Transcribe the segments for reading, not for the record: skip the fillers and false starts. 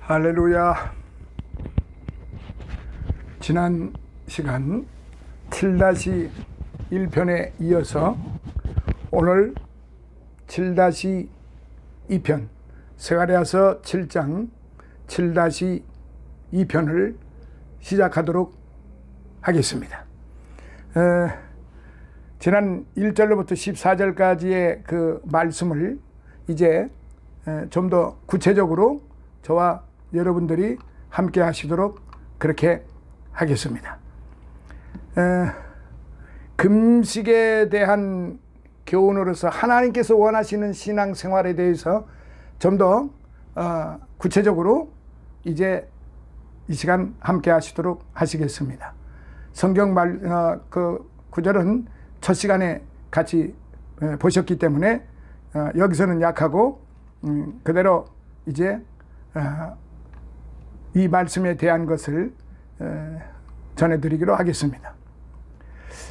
할렐루야. 지난 시간 7-1편에 이어서 오늘 7-2편 스가랴서 7장 7-2편을 시작하도록 하겠습니다. 지난 1절로부터 14절까지의 그 말씀을 이제 좀 더 구체적으로 저와 여러분들이 함께 하시도록 그렇게 하겠습니다. 금식에 대한 교훈으로서 하나님께서 원하시는 신앙생활에 대해서 좀 더 구체적으로 이제 이 시간 함께 하시도록 하시겠습니다. 성경 그 구절은 첫 시간에 같이 보셨기 때문에 여기서는 약하고 그대로 이제 이 말씀에 대한 것을 전해드리기로 하겠습니다.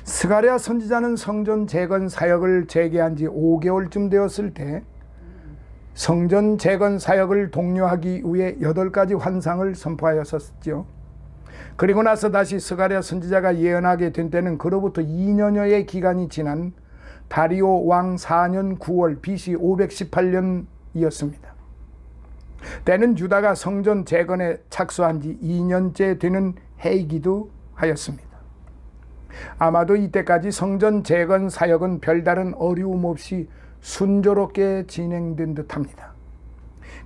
스가랴 선지자는 성전 재건 사역을 재개한 지 5개월쯤 되었을 때 성전 재건 사역을 독려하기 위해 8가지 환상을 선포하였었지요. 그리고 나서 다시 스가랴 선지자가 예언하게 된 때는 그로부터 2년여의 기간이 지난 다리오 왕 4년 9월 BC 518년이었습니다. 때는 유다가 성전 재건에 착수한 지 2년째 되는 해이기도 하였습니다. 아마도 이때까지 성전 재건 사역은 별다른 어려움 없이 순조롭게 진행된 듯합니다.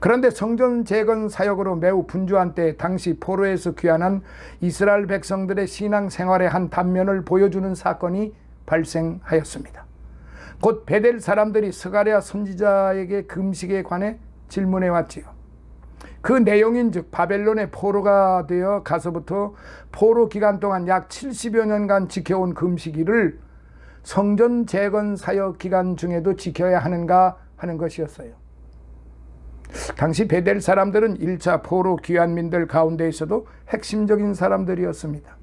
그런데 성전 재건 사역으로 매우 분주한 때 당시 포로에서 귀환한 이스라엘 백성들의 신앙생활의 한 단면을 보여주는 사건이 발생하였습니다. 곧 베델 사람들이 스가랴 선지자에게 금식에 관해 질문해 왔지요. 그 내용인즉 바벨론의 포로가 되어 가서부터 포로 기간 동안 약 70여 년간 지켜온 금식일을 성전 재건 사역 기간 중에도 지켜야 하는가 하는 것이었어요. 당시 베델 사람들은 1차 포로 귀환민들 가운데에서도 핵심적인 사람들이었습니다.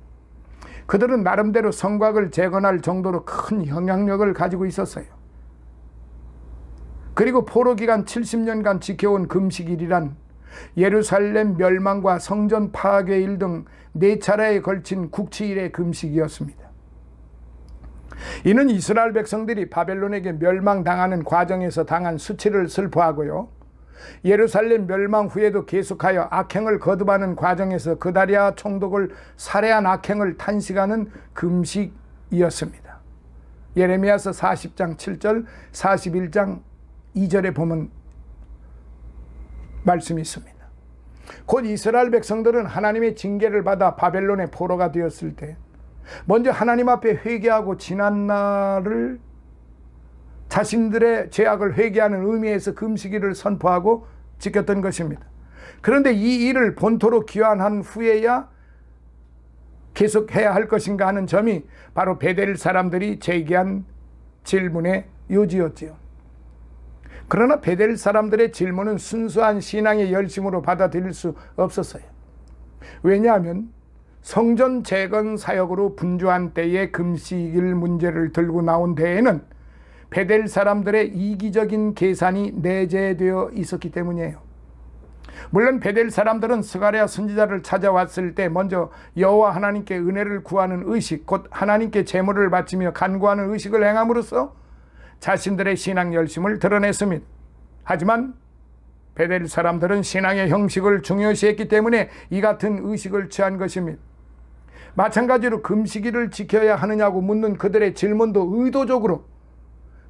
그들은 나름대로 성곽을 재건할 정도로 큰 영향력을 가지고 있었어요. 그리고 포로 기간 70년간 지켜온 금식일이란 예루살렘 멸망과 성전 파괴일 등 4차례에 걸친 국치일의 금식이었습니다. 이는 이스라엘 백성들이 바벨론에게 멸망당하는 과정에서 당한 수치를 슬퍼하고요, 예루살렘 멸망 후에도 계속하여 악행을 거듭하는 과정에서 그다리아 총독을 살해한 악행을 탄식하는 금식이었습니다. 예레미야서 40장 7절 41장 2절에 보면 말씀이 있습니다. 곧 이스라엘 백성들은 하나님의 징계를 받아 바벨론의 포로가 되었을 때 먼저 하나님 앞에 회개하고 지난날을 자신들의 죄악을 회개하는 의미에서 금식일을 선포하고 지켰던 것입니다. 그런데 이 일을 본토로 귀환한 후에야 계속해야 할 것인가 하는 점이 바로 베델 사람들이 제기한 질문의 요지였지요. 그러나 베델 사람들의 질문은 순수한 신앙의 열심으로 받아들일 수 없었어요. 왜냐하면 성전 재건 사역으로 분주한 때에 금식일 문제를 들고 나온 데에는 베델 사람들의 이기적인 계산이 내재되어 있었기 때문이에요. 물론 베델 사람들은 스가랴 선지자를 찾아왔을 때 먼저 여호와 하나님께 은혜를 구하는 의식, 곧 하나님께 제물을 바치며 간구하는 의식을 행함으로써 자신들의 신앙 열심을 드러냈습니다. 하지만 베델 사람들은 신앙의 형식을 중요시했기 때문에 이 같은 의식을 취한 것입니다. 마찬가지로 금식일을 지켜야 하느냐고 묻는 그들의 질문도 의도적으로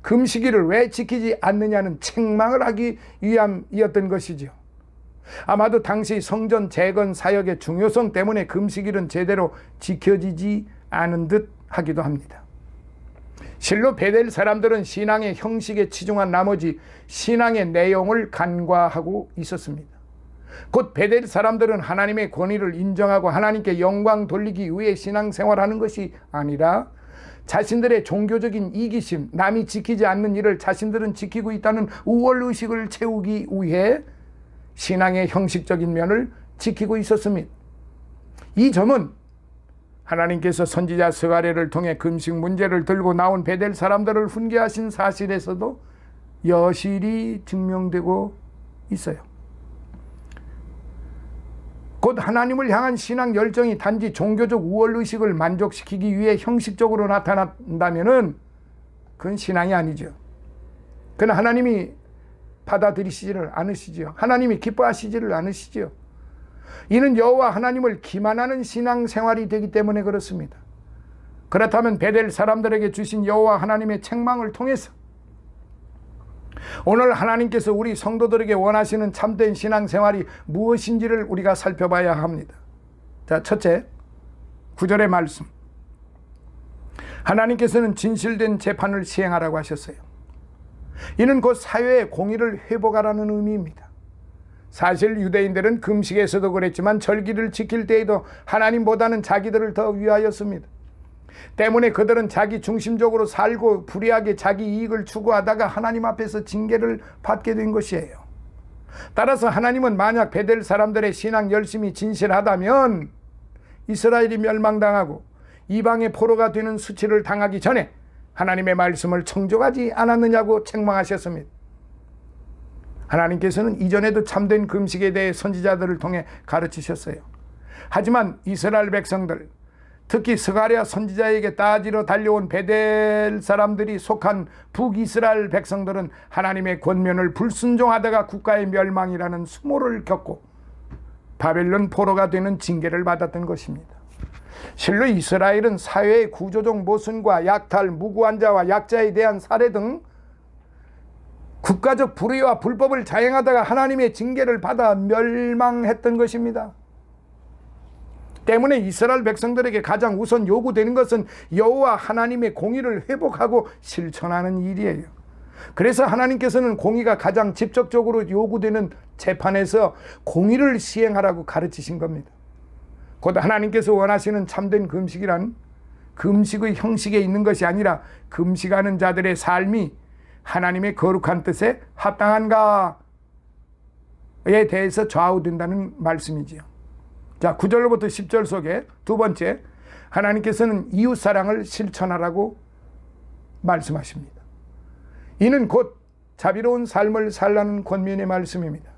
금식일을 왜 지키지 않느냐는 책망을 하기 위함이었던 것이지요. 아마도 당시 성전 재건 사역의 중요성 때문에 금식일은 제대로 지켜지지 않은 듯 하기도 합니다. 실로 베델 사람들은 신앙의 형식에 치중한 나머지 신앙의 내용을 간과하고 있었습니다. 곧 베델 사람들은 하나님의 권위를 인정하고 하나님께 영광 돌리기 위해 신앙생활하는 것이 아니라 자신들의 종교적인 이기심, 남이 지키지 않는 일을 자신들은 지키고 있다는 우월의식을 채우기 위해 신앙의 형식적인 면을 지키고 있었습니다. 이 점은 하나님께서 선지자 스가랴를 통해 금식 문제를 들고 나온 베델 사람들을 훈계하신 사실에서도 여실히 증명되고 있어요. 곧 하나님을 향한 신앙 열정이 단지 종교적 우월의식을 만족시키기 위해 형식적으로 나타난다면은 그건 신앙이 아니죠. 그건 하나님이 받아들이시지를 않으시지요. 하나님이 기뻐하시지를 않으시지요. 이는 여호와 하나님을 기만하는 신앙생활이 되기 때문에 그렇습니다. 그렇다면 베델 사람들에게 주신 여호와 하나님의 책망을 통해서 오늘 하나님께서 우리 성도들에게 원하시는 참된 신앙생활이 무엇인지를 우리가 살펴봐야 합니다. 자, 첫째, 9절의 말씀. 하나님께서는 진실된 재판을 시행하라고 하셨어요. 이는 곧 사회의 공의를 회복하라는 의미입니다. 사실 유대인들은 금식에서도 그랬지만 절기를 지킬 때에도 하나님보다는 자기들을 더 위하였습니다. 때문에 그들은 자기 중심적으로 살고 불의하게 자기 이익을 추구하다가 하나님 앞에서 징계를 받게 된 것이에요. 따라서 하나님은 만약 베델 사람들의 신앙 열심이 진실하다면 이스라엘이 멸망당하고 이방의 포로가 되는 수치를 당하기 전에 하나님의 말씀을 청종하지 않았느냐고 책망하셨습니다. 하나님께서는 이전에도 참된 금식에 대해 선지자들을 통해 가르치셨어요. 하지만 이스라엘 백성들, 특히 스가랴 선지자에게 따지러 달려온 베델 사람들이 속한 북이스라엘 백성들은 하나님의 권면을 불순종하다가 국가의 멸망이라는 수모를 겪고 바벨론 포로가 되는 징계를 받았던 것입니다. 실로 이스라엘은 사회의 구조적 모순과 약탈, 무고한 자와 약자에 대한 살해 등 국가적 불의와 불법을 자행하다가 하나님의 징계를 받아 멸망했던 것입니다. 때문에 이스라엘 백성들에게 가장 우선 요구되는 것은 여호와 하나님의 공의를 회복하고 실천하는 일이에요. 그래서 하나님께서는 공의가 가장 직접적으로 요구되는 재판에서 공의를 시행하라고 가르치신 겁니다. 곧 하나님께서 원하시는 참된 금식이란 금식의 형식에 있는 것이 아니라 금식하는 자들의 삶이 하나님의 거룩한 뜻에 합당한가에 대해서 좌우된다는 말씀이지요. 자, 9절로부터 10절 속에 두 번째, 하나님께서는 이웃사랑을 실천하라고 말씀하십니다. 이는 곧 자비로운 삶을 살라는 권면의 말씀입니다.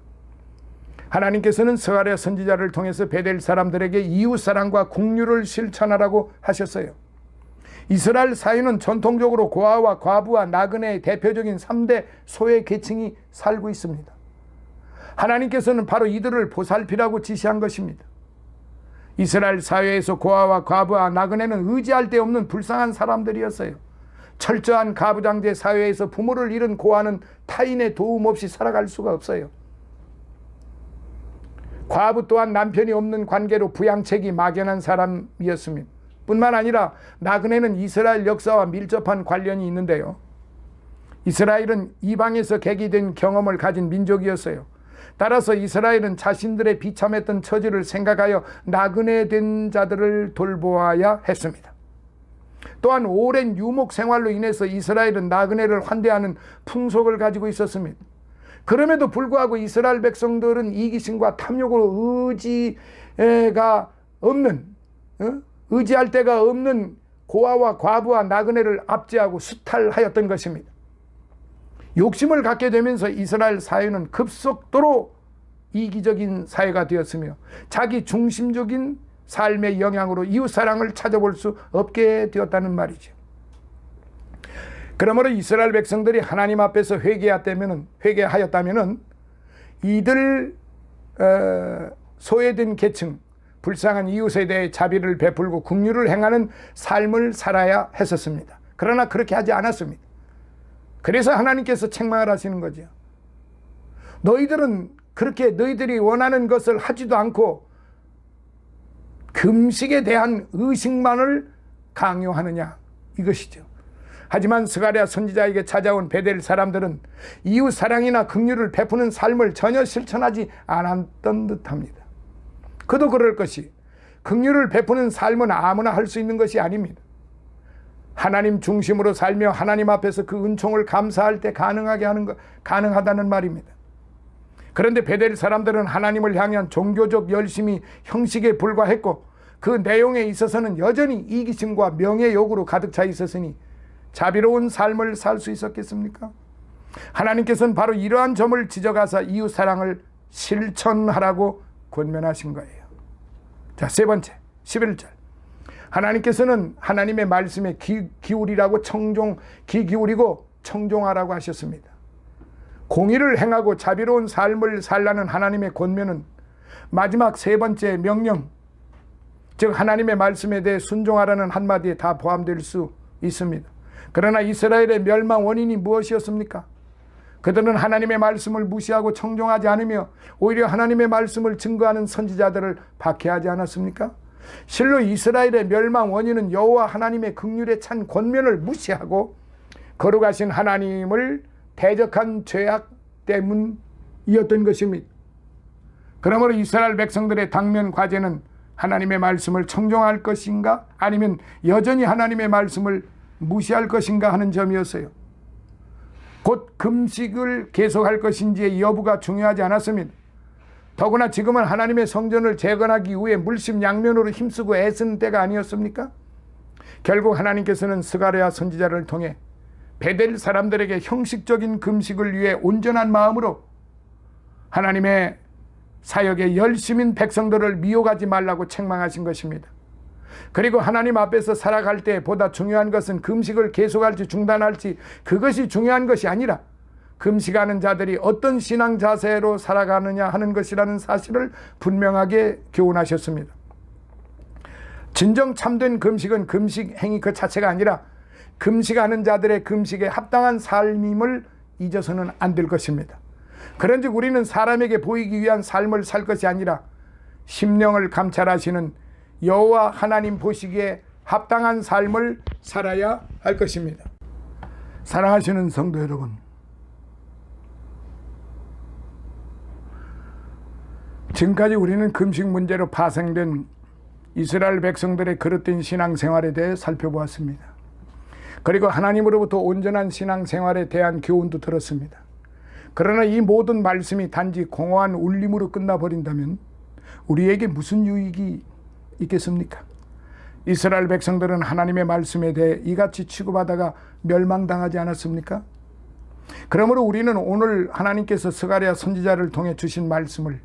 하나님께서는 스가랴 선지자를 통해서 베델 사람들에게 이웃사랑과 긍휼을 실천하라고 하셨어요. 이스라엘 사회는 전통적으로 고아와 과부와 나그네의 대표적인 3대 소외 계층이 살고 있습니다. 하나님께서는 바로 이들을 보살피라고 지시한 것입니다. 이스라엘 사회에서 고아와 과부와 나그네는 의지할 데 없는 불쌍한 사람들이었어요. 철저한 가부장제 사회에서 부모를 잃은 고아는 타인의 도움 없이 살아갈 수가 없어요. 과부 또한 남편이 없는 관계로 부양책이 막연한 사람이었습니다. 뿐만 아니라 나그네는 이스라엘 역사와 밀접한 관련이 있는데요. 이스라엘은 이방에서 계기된 경험을 가진 민족이었어요. 따라서 이스라엘은 자신들의 비참했던 처지를 생각하여 나그네 된 자들을 돌보아야 했습니다. 또한 오랜 유목 생활로 인해서 이스라엘은 나그네를 환대하는 풍속을 가지고 있었습니다. 그럼에도 불구하고 이스라엘 백성들은 이기심과 탐욕으로 의지할 데가 없는 고아와 과부와 나그네를 압제하고 수탈하였던 것입니다. 욕심을 갖게 되면서 이스라엘 사회는 급속도로 이기적인 사회가 되었으며 자기 중심적인 삶의 영향으로 이웃사랑을 찾아볼 수 없게 되었다는 말이죠. 그러므로 이스라엘 백성들이 하나님 앞에서 회개하였다면 이들 소외된 계층, 불쌍한 이웃에 대해 자비를 베풀고 긍휼을 행하는 삶을 살아야 했었습니다. 그러나 그렇게 하지 않았습니다. 그래서 하나님께서 책망을 하시는 거죠. 너희들은 그렇게 너희들이 원하는 것을 하지도 않고 금식에 대한 의식만을 강요하느냐, 이것이죠. 하지만 스가랴 선지자에게 찾아온 베델 사람들은 이웃 사랑이나 긍휼을 베푸는 삶을 전혀 실천하지 않았던 듯합니다. 그도 그럴 것이 긍휼을 베푸는 삶은 아무나 할 수 있는 것이 아닙니다. 하나님 중심으로 살며 하나님 앞에서 그 은총을 감사할 때 가능하다는 말입니다. 그런데 베델 사람들은 하나님을 향한 종교적 열심이 형식에 불과했고 그 내용에 있어서는 여전히 이기심과 명예욕으로 가득 차 있었으니 자비로운 삶을 살 수 있었겠습니까? 하나님께서는 바로 이러한 점을 지적하사 이웃사랑을 실천하라고 권면하신 거예요. 자, 세 번째 11절. 하나님께서는 하나님의 말씀에 귀 기울이고 청종하라고 하셨습니다. 공의를 행하고 자비로운 삶을 살라는 하나님의 권면은 마지막 세 번째 명령, 즉 하나님의 말씀에 대해 순종하라는 한마디에 다 포함될 수 있습니다. 그러나 이스라엘의 멸망 원인이 무엇이었습니까? 그들은 하나님의 말씀을 무시하고 청종하지 않으며 오히려 하나님의 말씀을 증거하는 선지자들을 박해하지 않았습니까? 실로 이스라엘의 멸망 원인은 여호와 하나님의 긍휼에 찬 권면을 무시하고 거룩하신 하나님을 대적한 죄악 때문이었던 것입니다. 그러므로 이스라엘 백성들의 당면 과제는 하나님의 말씀을 청종할 것인가 아니면 여전히 하나님의 말씀을 무시할 것인가 하는 점이었어요. 곧 금식을 계속할 것인지의 여부가 중요하지 않았습니다. 더구나 지금은 하나님의 성전을 재건하기 위해 물심양면으로 힘쓰고 애쓰는 때가 아니었습니까? 결국 하나님께서는 스가랴 선지자를 통해 베델 사람들에게 형식적인 금식을 위해 온전한 마음으로 하나님의 사역에 열심인 백성들을 미혹하지 말라고 책망하신 것입니다. 그리고 하나님 앞에서 살아갈 때 보다 중요한 것은 금식을 계속할지 중단할지 그것이 중요한 것이 아니라 금식하는 자들이 어떤 신앙 자세로 살아가느냐 하는 것이라는 사실을 분명하게 교훈하셨습니다. 진정 참된 금식은 금식 행위 그 자체가 아니라 금식하는 자들의 금식에 합당한 삶임을 잊어서는 안 될 것입니다. 그런즉 우리는 사람에게 보이기 위한 삶을 살 것이 아니라 심령을 감찰하시는 여호와 하나님 보시기에 합당한 삶을 살아야 할 것입니다. 사랑하시는 성도 여러분, 지금까지 우리는 금식 문제로 파생된 이스라엘 백성들의 그릇된 신앙생활에 대해 살펴보았습니다. 그리고 하나님으로부터 온전한 신앙생활에 대한 교훈도 들었습니다. 그러나 이 모든 말씀이 단지 공허한 울림으로 끝나버린다면 우리에게 무슨 유익이 있겠습니까? 이스라엘 백성들은 하나님의 말씀에 대해 이같이 취급하다가 멸망당하지 않았습니까? 그러므로 우리는 오늘 하나님께서 스가랴 선지자를 통해 주신 말씀을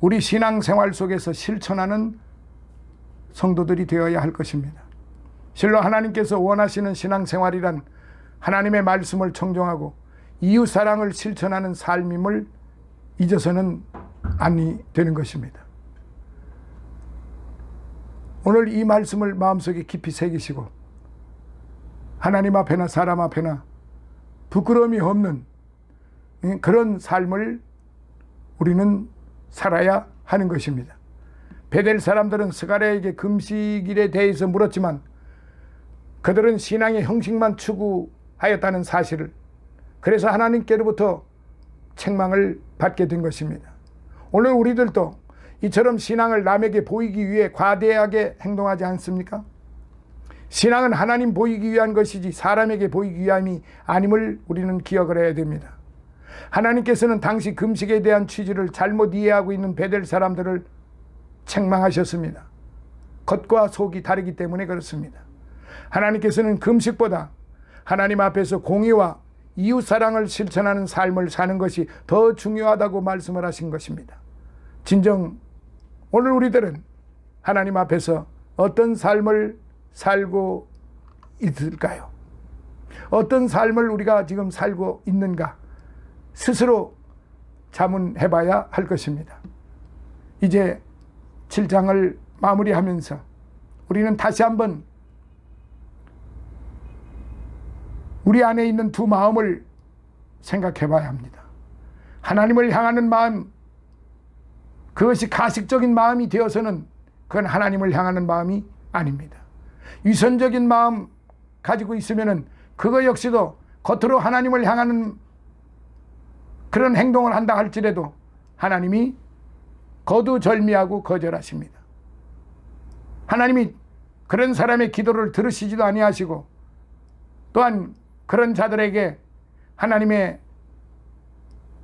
우리 신앙생활 속에서 실천하는 성도들이 되어야 할 것입니다. 실로 하나님께서 원하시는 신앙생활이란 하나님의 말씀을 청종하고 이웃사랑을 실천하는 삶임을 잊어서는 아니 되는 것입니다. 오늘 이 말씀을 마음속에 깊이 새기시고 하나님 앞에나 사람 앞에나 부끄러움이 없는 그런 삶을 우리는 살아야 하는 것입니다. 베델 사람들은 스가랴에게 금식일에 대해서 물었지만 그들은 신앙의 형식만 추구하였다는 사실을, 그래서 하나님께로부터 책망을 받게 된 것입니다. 오늘 우리들도 이처럼 신앙을 남에게 보이기 위해 과대하게 행동하지 않습니까? 신앙은 하나님 보이기 위한 것이지 사람에게 보이기 위함이 아님을 우리는 기억을 해야 됩니다. 하나님께서는 당시 금식에 대한 취지를 잘못 이해하고 있는 베델 사람들을 책망하셨습니다. 겉과 속이 다르기 때문에 그렇습니다. 하나님께서는 금식보다 하나님 앞에서 공의와 이웃사랑을 실천하는 삶을 사는 것이 더 중요하다고 말씀을 하신 것입니다. 진정 오늘 우리들은 하나님 앞에서 어떤 삶을 살고 있을까요? 어떤 삶을 우리가 지금 살고 있는가 스스로 자문해 봐야 할 것입니다. 이제 7장을 마무리하면서 우리는 다시 한번 우리 안에 있는 두 마음을 생각해 봐야 합니다. 하나님을 향하는 마음, 그것이 가식적인 마음이 되어서는 그건 하나님을 향하는 마음이 아닙니다. 위선적인 마음 가지고 있으면은 그거 역시도 겉으로 하나님을 향하는 그런 행동을 한다 할지라도 하나님이 거두절미하고 거절하십니다. 하나님이 그런 사람의 기도를 들으시지도 아니하시고 또한 그런 자들에게 하나님의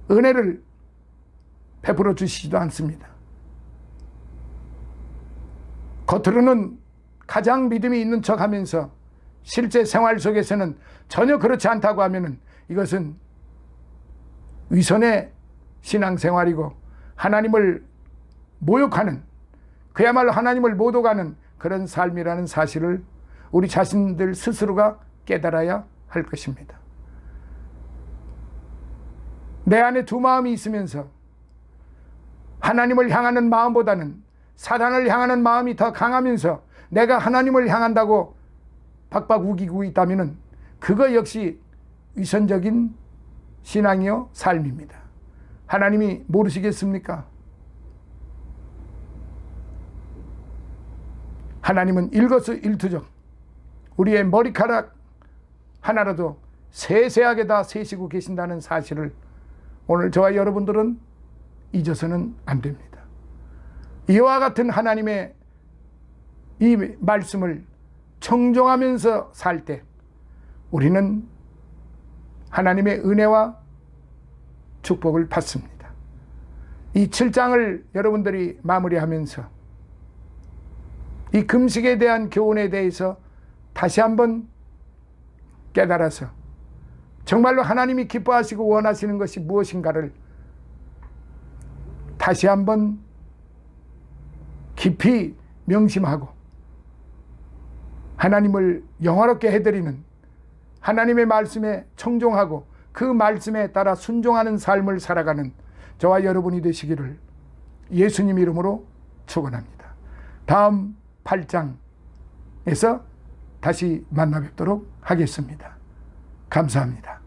은혜를 베풀어 주시지도 않습니다. 겉으로는 가장 믿음이 있는 척 하면서 실제 생활 속에서는 전혀 그렇지 않다고 하면은 이것은 위선의 신앙생활이고 하나님을 모욕하는 그야말로 하나님을 못 오가는 그런 삶이라는 사실을 우리 자신들 스스로가 깨달아야 할 것입니다. 내 안에 두 마음이 있으면서 하나님을 향하는 마음보다는 사단을 향하는 마음이 더 강하면서 내가 하나님을 향한다고 박박 우기고 있다면 그거 역시 위선적인 신앙이요 삶입니다. 하나님이 모르시겠습니까? 하나님은 일거수일투족 우리의 머리카락 하나라도 세세하게 다 세시고 계신다는 사실을 오늘 저와 여러분들은 잊어서는 안 됩니다. 이와 같은 하나님의 이 말씀을 청종하면서 살 때 우리는 하나님의 은혜와 축복을 받습니다. 이 7장을 여러분들이 마무리하면서 이 금식에 대한 교훈에 대해서 다시 한번 깨달아서 정말로 하나님이 기뻐하시고 원하시는 것이 무엇인가를 다시 한번 깊이 명심하고 하나님을 영화롭게 해드리는 하나님의 말씀에 청종하고 그 말씀에 따라 순종하는 삶을 살아가는 저와 여러분이 되시기를 예수님 이름으로 축원합니다. 다음 8장에서 다시 만나 뵙도록 하겠습니다. 감사합니다.